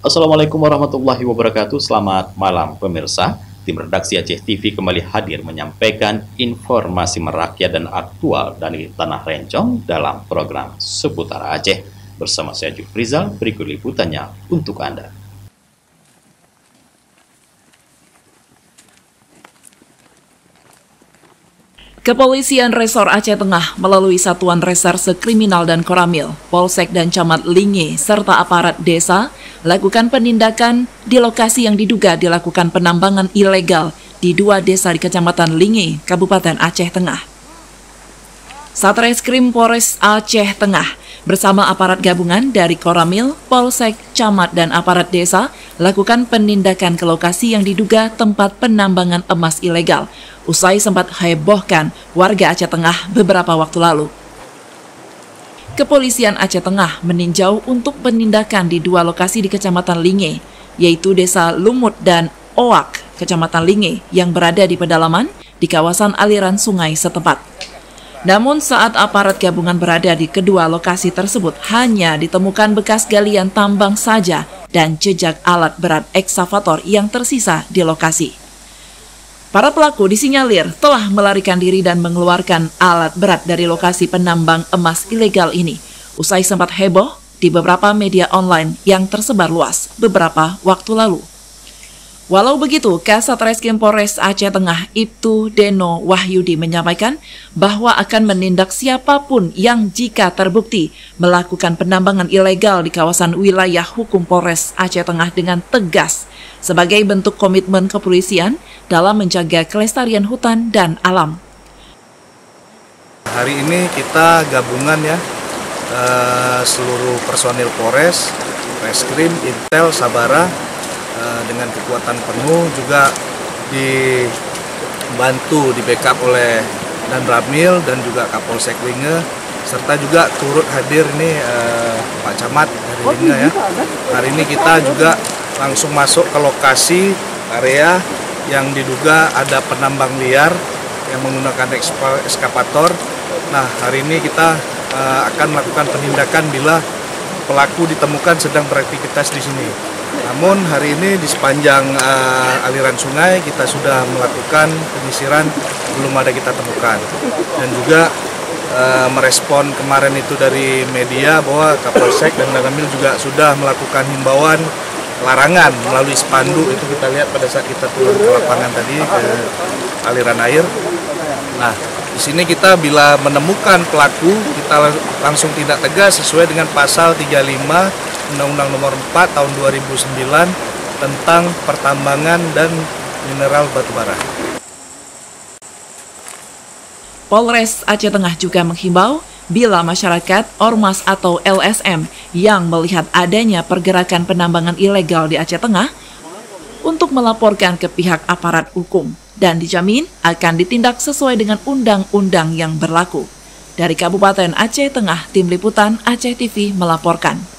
Assalamualaikum warahmatullahi wabarakatuh. Selamat malam pemirsa. Tim redaksi Aceh TV kembali hadir menyampaikan informasi merakyat dan aktual dari Tanah Rencong dalam program Seputar Aceh. Bersama saya Jufrizal, berikut liputannya untuk Anda. Kepolisian Resor Aceh Tengah melalui Satuan Reserse Kriminal dan Koramil, Polsek dan Camat Linge, serta aparat desa, lakukan penindakan di lokasi yang diduga dilakukan penambangan ilegal di 2 desa di Kecamatan Linge, Kabupaten Aceh Tengah. Satreskrim Polres Aceh Tengah bersama aparat gabungan dari Koramil, Polsek, Camat, dan aparat desa lakukan penindakan ke lokasi yang diduga tempat penambangan emas ilegal, usai sempat hebohkan warga Aceh Tengah beberapa waktu lalu. Kepolisian Aceh Tengah meninjau untuk penindakan di 2 lokasi di Kecamatan Linge, yaitu Desa Lumut dan Oak, Kecamatan Linge, yang berada di pedalaman di kawasan aliran sungai setempat. Namun saat aparat gabungan berada di kedua lokasi tersebut, hanya ditemukan bekas galian tambang saja dan jejak alat berat eksavator yang tersisa di lokasi. Para pelaku disinyalir telah melarikan diri dan mengeluarkan alat berat dari lokasi penambang emas ilegal ini, usai sempat heboh di beberapa media online yang tersebar luas beberapa waktu lalu. Walau begitu, Kasat Reskrim Polres Aceh Tengah Ibtu Deno Wahyudi menyampaikan bahwa akan menindak siapapun yang jika terbukti melakukan penambangan ilegal di kawasan wilayah hukum Polres Aceh Tengah dengan tegas sebagai bentuk komitmen kepolisian dalam menjaga kelestarian hutan dan alam. Hari ini kita gabungan ya, seluruh personil Polres, Reskrim, Intel, Sabara, dengan kekuatan penuh, juga dibantu, di backup oleh Dan Ramil dan juga Kapolsek Linge, serta juga turut hadir ini Pak Camat dari Linge ya. Hari ini kita juga langsung masuk ke lokasi area yang diduga ada penambang liar yang menggunakan ekskavator. Nah, hari ini kita akan melakukan penindakan bila pelaku ditemukan sedang beraktivitas di sini. Namun hari ini di sepanjang aliran sungai kita sudah melakukan penyisiran, belum ada kita temukan. Dan juga merespon kemarin itu dari media bahwa Kapolsek dan Danamil juga sudah melakukan himbauan larangan melalui spanduk, itu kita lihat pada saat kita turun ke lapangan tadi ke aliran air. Nah, di sini kita bila menemukan pelaku, kita langsung tindak tegas sesuai dengan pasal 35 Undang-Undang Nomor 4 Tahun 2009 tentang pertambangan dan mineral batubara. Polres Aceh Tengah juga menghimbau bila masyarakat, ormas atau LSM yang melihat adanya pergerakan penambangan ilegal di Aceh Tengah untuk melaporkan ke pihak aparat hukum dan dijamin akan ditindak sesuai dengan undang-undang yang berlaku. Dari Kabupaten Aceh Tengah, Tim Liputan Aceh TV melaporkan.